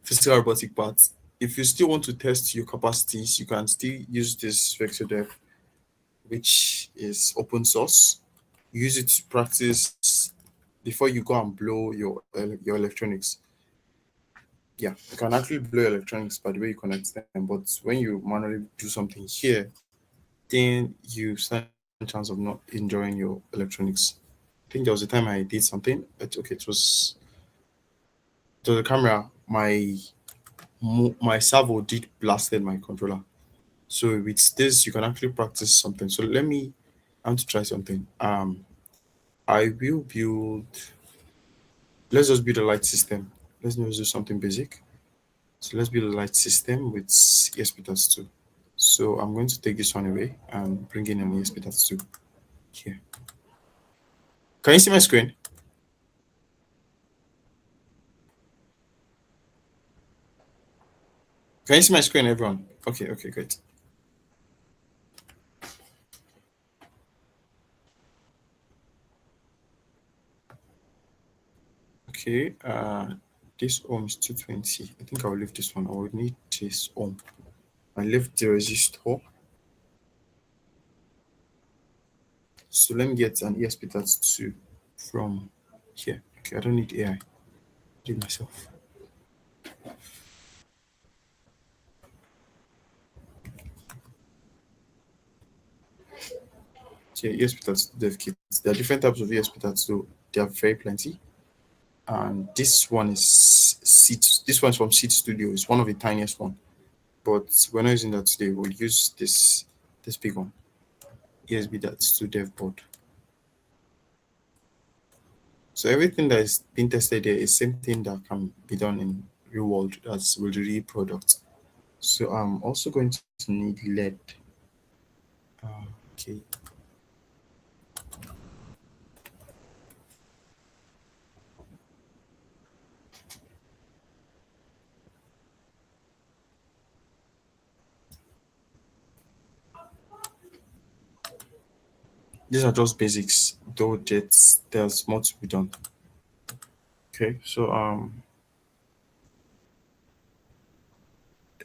physical robotic parts? If you still want to test your capacities, you can still use this vector dev, which is open source. Use it to practice before you go and blow your electronics. Yeah, you can actually blow your electronics by the way you connect them, but when you manually do something here, then you stand a chance of not enjoying your electronics. I think there was a time I did something. Okay, it was a camera. My servo did blasted my controller. So with this, you can actually practice something. So I want to try something. I will build. Let's just build a light system. Let's just do something basic. So let's build a light system with ESP32. So I'm going to take this one away and bring in an ESP32 here. Can you see my screen? Can you see my screen, everyone? Okay, great. Okay, this ohm is 220. I think I'll leave this one. I will need this ohm. I left the resistor. So let me get an ESP32 from here. Okay, I don't need AI. I did myself. Okay, ESP32 dev kits. There are different types of ESP32. They are very plenty. And this one is Seed. This one's from Seed Studio. It's one of the tiniest one. But we're not using that today. We'll use this big one. ESP32 dev board. So everything that is being tested here is same thing that can be done in real world as will the real product. So I'm also going to need LED. Okay. These are just basics, though there's more to be done. Okay, so I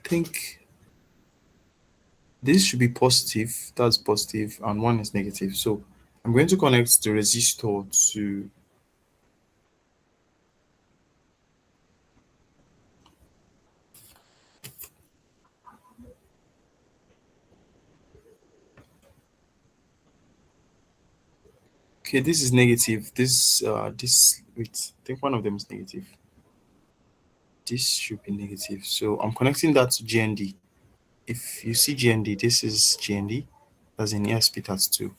think this should be positive. That's positive, and one is negative. So I'm going to connect the resistor to. Okay, this is negative. This wait, I think one of them is negative. this should be negative. So I'm connecting that to GND. If you see GND, this is GND. That's in ESP 32.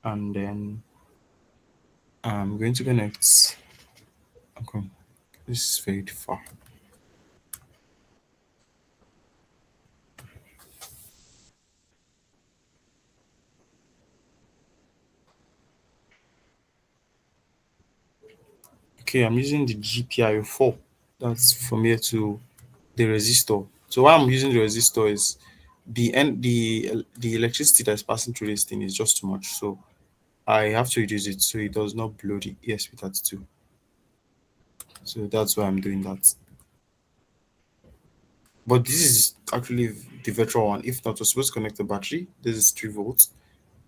And then I'm going to connect. Okay, this is very far. Okay, I'm using the GPIO4. That's from here to the resistor. So why I'm using the resistor is the electricity that's passing through this thing is just too much. So I have to reduce it so it does not blow the ESP32. So that's why I'm doing that. But this is actually the virtual one. If not, we're supposed to connect the battery. This is 3 volts,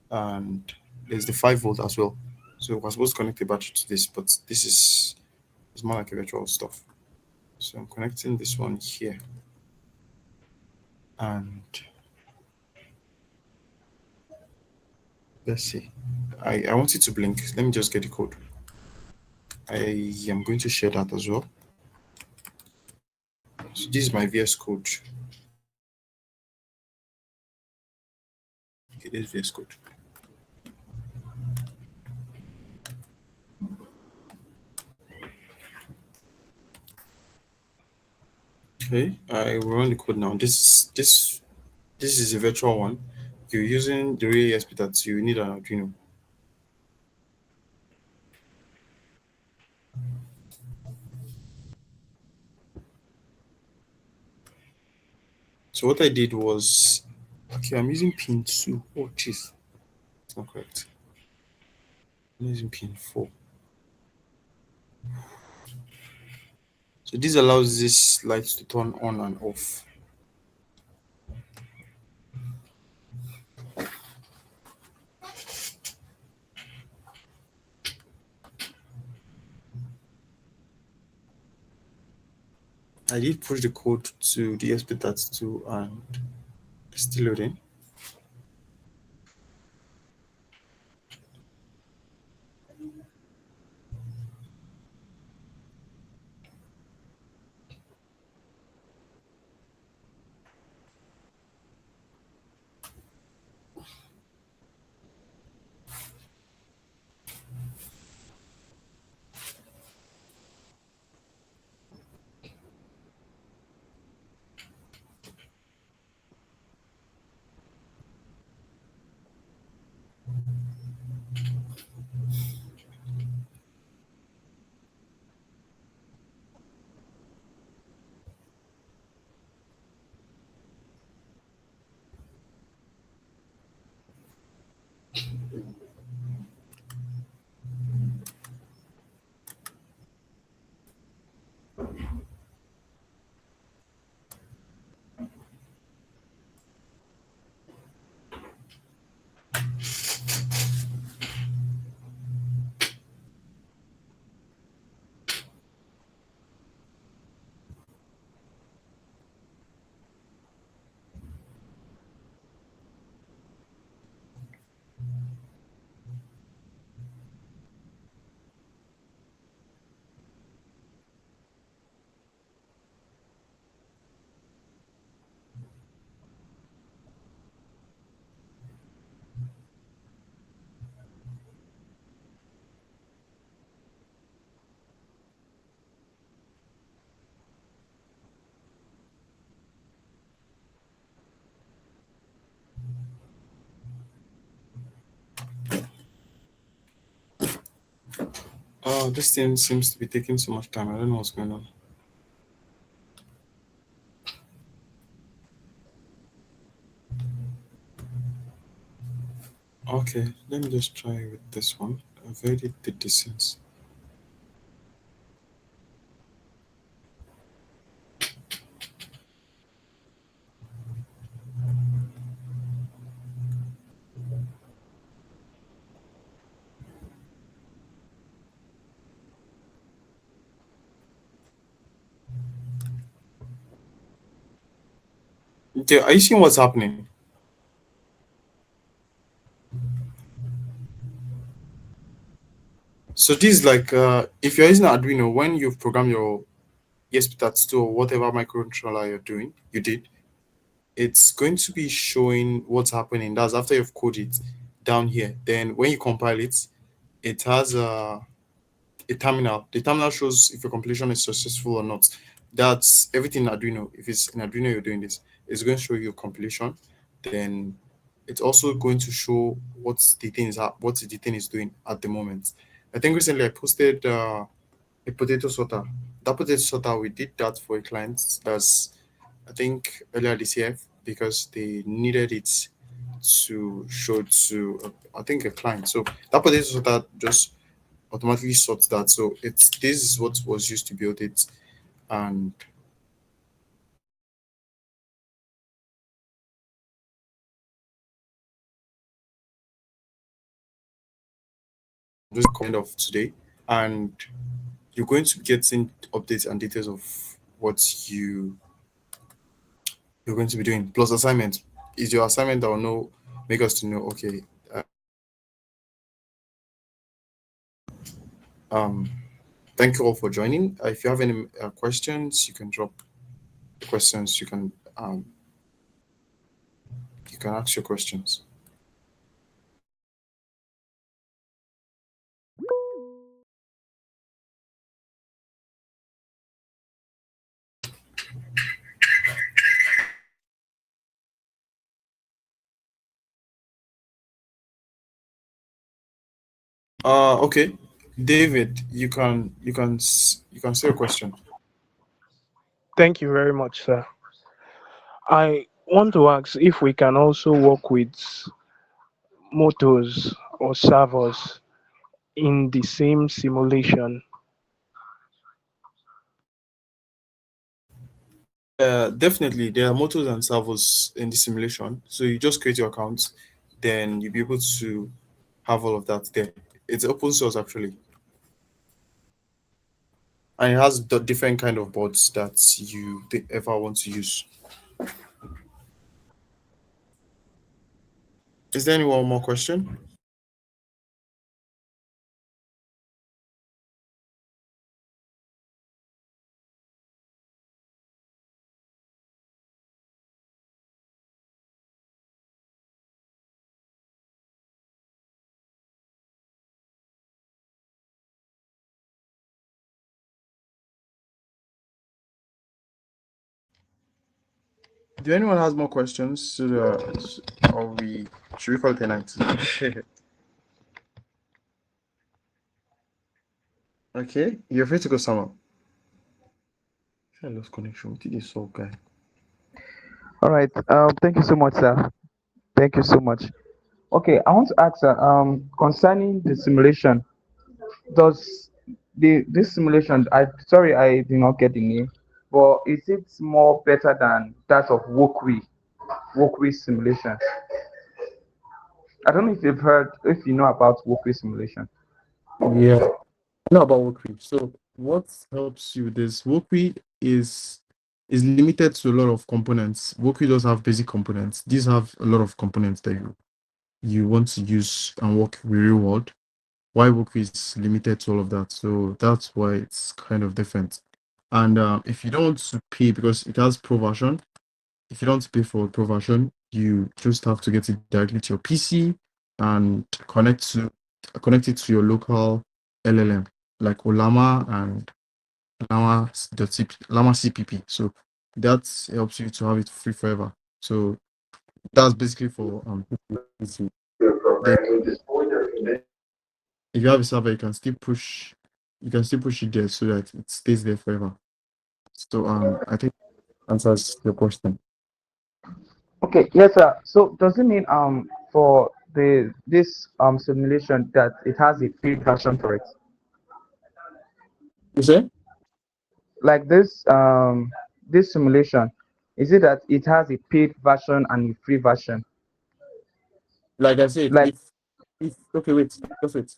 and there's the 5 volt as well. So we're supposed to connect the battery to this, but this is it's more like a virtual stuff. So I'm connecting this one here, and let's see. I want it to blink. Let me just get the code. I am going to share that as well. So this is my VS Code. Okay, this is VS Code. Okay, I will run the code now. This is a virtual one. If you're using the real ESP that you need an Arduino. So what I did was, okay, I'm using pin 2. Oh, jeez, it's not correct. I'm using pin 4. So this allows this light to turn on and off. I did push the code to the ESP32 and it's still loading. Oh, this thing seems to be taking so much time. I don't know what's going on. Okay, let me just try with this one. I've already did this since. Okay, are you seeing what's happening? So this is like if you're using Arduino, when you've programmed your ESP32 or whatever microcontroller you did, it's going to be showing what's happening. That's after you've coded it down here. Then when you compile it, it has a terminal. The terminal shows if your completion is successful or not. That's everything in Arduino. If it's in Arduino you're doing this, it's going to show you completion. Then it's also going to show what the thing is doing at the moment. I think recently I posted a potato sorter. That potato sorter, we did that for a client. That's I think earlier this year because they needed it to show to I think a client. So that potato sorter just automatically sorts that. So it's this is what was used to build it, and just kind of today, and you're going to be getting updates and details of what you're going to be doing. Plus assignment is your assignment that will know make us to know. Okay, um, thank you all for joining. If you have any questions, you can drop the questions. You can ask your questions. Okay, David, you can say a question. Thank you very much, sir. I want to ask if we can also work with motors or servos in the same simulation. Definitely, there are motors and servos in the simulation. So you just create your account, then you'll be able to have all of that there. It's open source actually, and it has the different kind of boards that ever want to use. Is there any one more question? Do anyone has more questions? Or we should we call it a night? Okay, you're free to go, Summer. I lost connection. What did this so guy? All right. Thank you so much, sir. Thank you so much. Okay, I want to ask, sir, concerning the simulation. Does this simulation? I sorry, I did not get the name, but is it more better than that of Wokwi simulation? I don't know if you've heard, if you know about Wokwi simulation. Yeah, I know about Wokri. So what helps you with this? Wokri is limited to a lot of components. Wokri does have basic components. These have a lot of components that you want to use and work with real world. Why Wokri is limited to all of that. So that's why it's kind of different. And if you don't want to pay because it has pro version, if you don't pay for pro version, you just have to get it directly to your PC and connect it to your local LLM like Olama and Llama CPP. So that helps you to have it free forever. So that's basically for PC. Then if you have a server, you can still push it there so that it stays there forever. So I think answers your question. Okay, yes, sir. So does it mean for the this simulation that it has a paid version for it? You say? Like this simulation, is it that it has a paid version and a free version? Like I said, Like if okay, wait, just wait.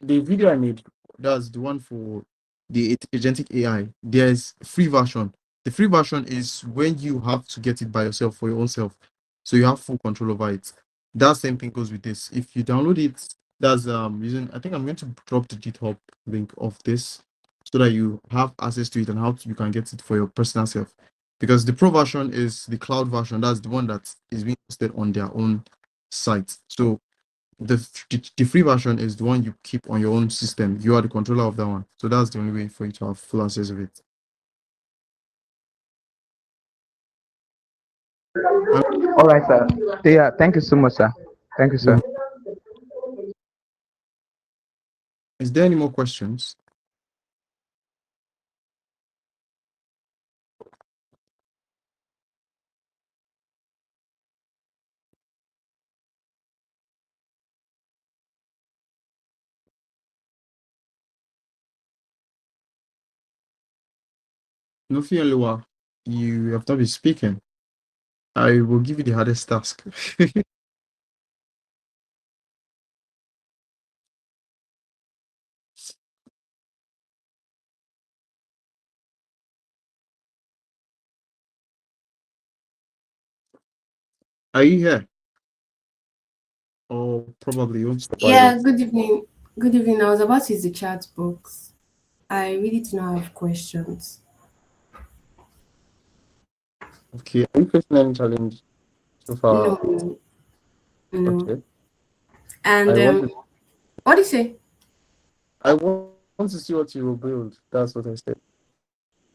The video I made, that's the one for the agentic AI. There's free version. The free version is when you have to get it by yourself for your own self, so you have full control over it. That same thing goes with this. If you download it That's using. I think I'm going to drop the GitHub link of this so that you have access to it and you can get it for your personal self. Because the pro version is the cloud version. That's the one that is being hosted on their own site. So the free version is the one you keep on your own system. You are the controller of that one. So that's the only way for you to have full access of it. Um, All right, sir. Yeah, thank you so much, sir. Thank you, sir. you- is there any more questions? Nothing, Oluwa. You have not been speaking. I will give you the hardest task. Are you here? Or probably you won't step out Yeah, yet. good evening. Good evening. I was about to use the chat box. I really do not have questions. Okay. Are you facing any challenge so far? No, no, no. Okay. And I want to what do you say? I want to see what you will build. That's what I said.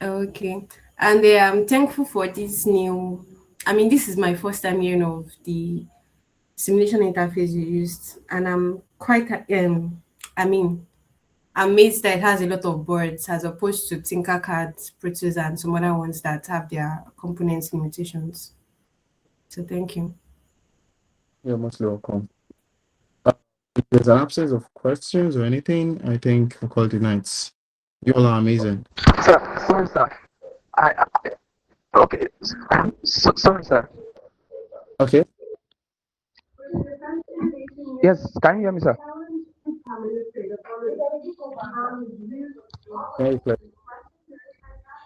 Okay. And I'm thankful for this new. I mean, this is my first time hearing of the simulation interface you used, and I'm quite I mean, amazed that it has a lot of boards as opposed to Tinkercad, Proteus, and some other ones that have their components limitations. So thank you. You're most welcome. Uh, if there's an absence of questions or anything, I think we'll call it nights. You all are amazing. Sir, sorry, sir. I okay. Sorry, sir. Okay. Yes, can you hear me, sir? Very clear.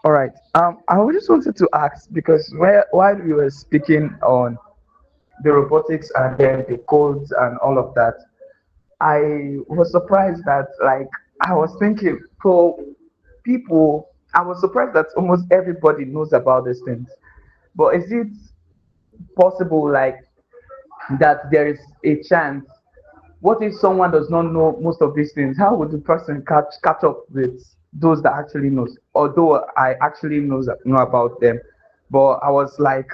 All right. I just wanted to ask because while we were speaking on the robotics and then the codes and all of that, I was surprised that like I was thinking for people, I was surprised that almost everybody knows about these things. But is it possible like that there is a chance? What if someone does not know most of these things? How would the person catch up with those that actually knows? Although I actually know about them, but I was like,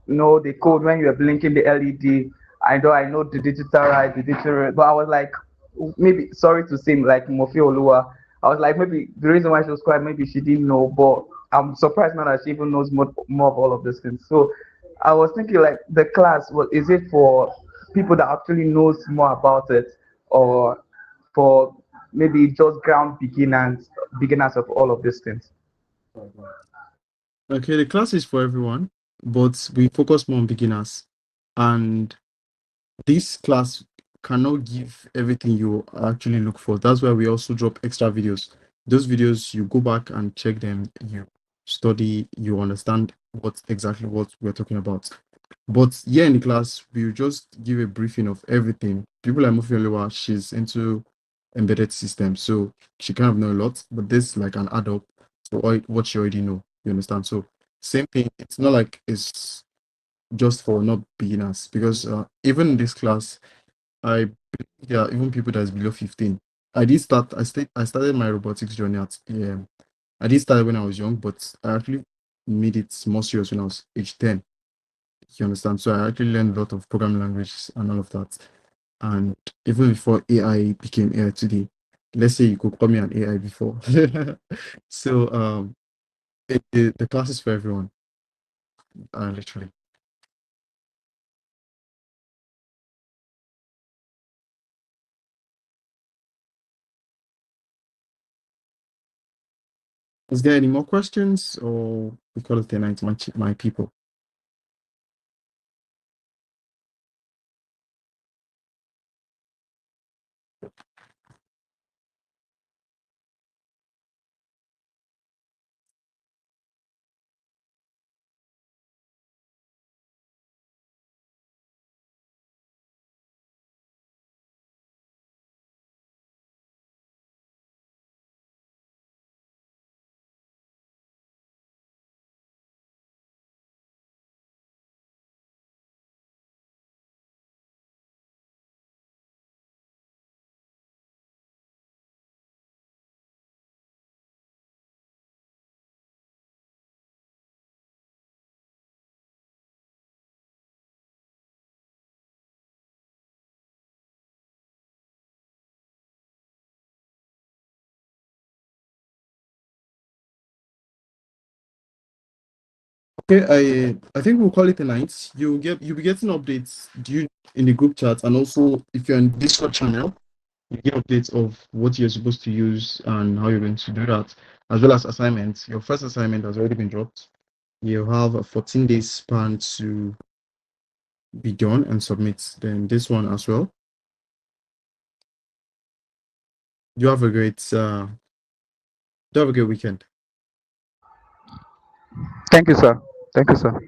no, the code when you're blinking the LED. I know the digital right, the digital right, but I was like, maybe sorry to say, like Mofi Oluwa. I was like, maybe the reason why she was quiet, maybe she didn't know, but I'm surprised now that she even knows more of all of these things. So I was thinking, like, the class, what is it for people that actually knows more about it, or for maybe just ground beginners of all of these things? Okay, the class is for everyone, but we focus more on beginners. And this class cannot give everything you actually look for. That's why we also drop extra videos. Those videos, you go back and check them, you study, you understand what we're talking about. But here in the class, we'll just give a briefing of everything. People like Mufiolewa, she's into embedded systems, so she kind of know a lot, but this is like an add-up to what she already know. You understand? So same thing. It's not like it's just for not beginners because even in this class, I believe there are even people that is below 15. I started my robotics journey at I did start when I was young, but I actually made it more serious when I was age 10. You understand? So I actually learned a lot of programming languages and all of that. And even before AI became AI today, let's say you could call me an AI before. So the class is for everyone, literally. Is there any more questions or we call it a night, my people? Okay, I think we'll call it a night. You'll be getting updates due in the group chat, and also if you're in Discord channel, you get updates of what you're supposed to use and how you're going to do that, as well as assignments. Your first assignment has already been dropped. You have a 14 days span to be done and submit. Then this one as well. You have a great you have a great weekend. Thank you, sir. Thank you, sir.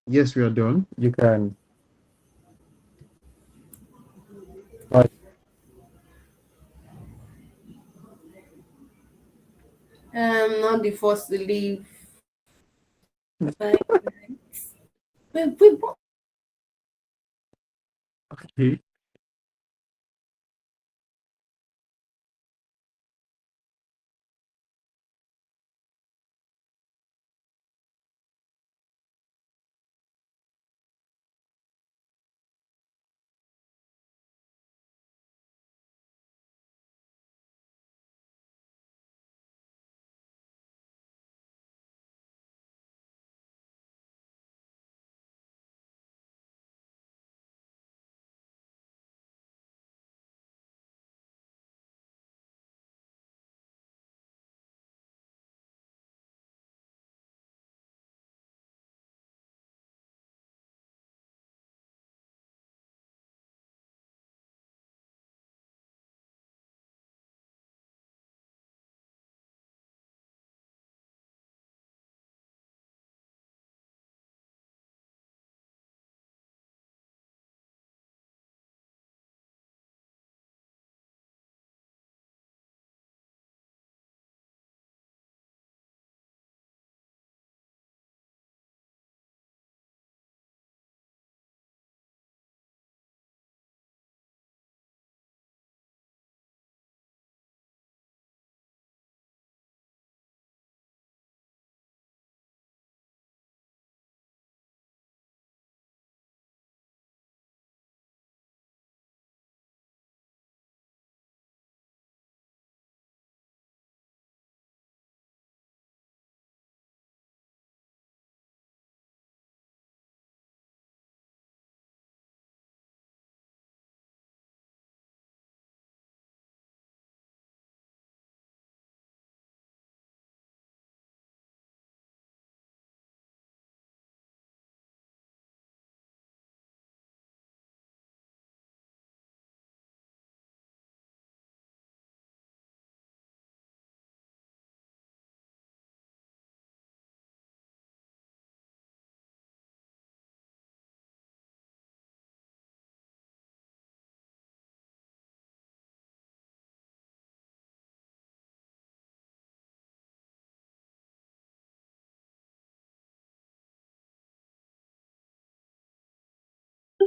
Yes, we are done. You can. Bye. Not the first to leave. Bye. Wait, Okay.